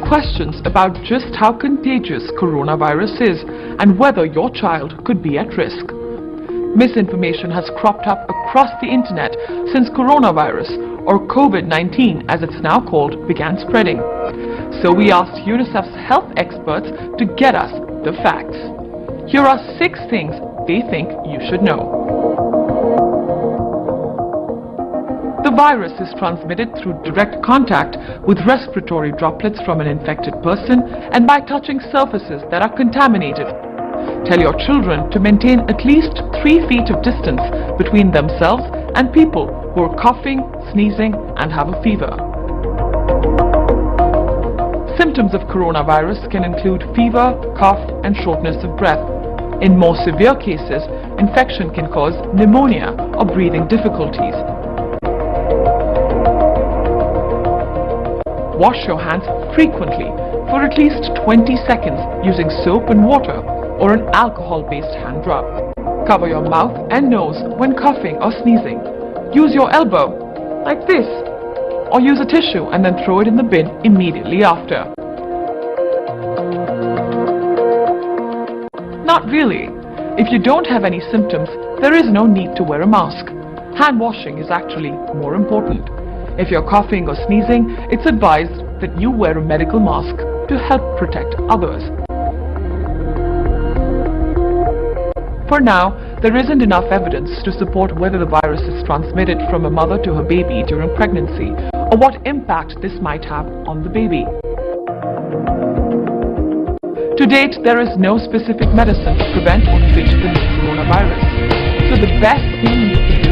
questions about just how contagious coronavirus is and whether your child could be at risk. Misinformation has cropped up across the internet since coronavirus, or COVID-19 as it's now called, began spreading. So we asked UNICEF's health experts to get us the facts. Here are 6 things they think you should know. The virus is transmitted through direct contact with respiratory droplets from an infected person and by touching surfaces that are contaminated. Tell your children to maintain at least 3 feet of distance between themselves and people who are coughing, sneezing, and have a fever. Symptoms of coronavirus can include fever, cough, and shortness of breath. In more severe cases, infection can cause pneumonia or breathing difficulties. Wash your hands frequently for at least 20 seconds using soap and water or an alcohol-based hand rub. Cover your mouth and nose when coughing or sneezing. Use your elbow, like this, or use a tissue and then throw it in the bin immediately after. Not really. If you don't have any symptoms, there is no need to wear a mask. Hand washing is actually more important. If you're coughing or sneezing, it's advised that you wear a medical mask to help protect others. For now, there isn't enough evidence to support whether the virus is transmitted from a mother to her baby during pregnancy or what impact this might have on the baby. To date, there is no specific medicine to prevent or treat the new coronavirus. So the best thing you can do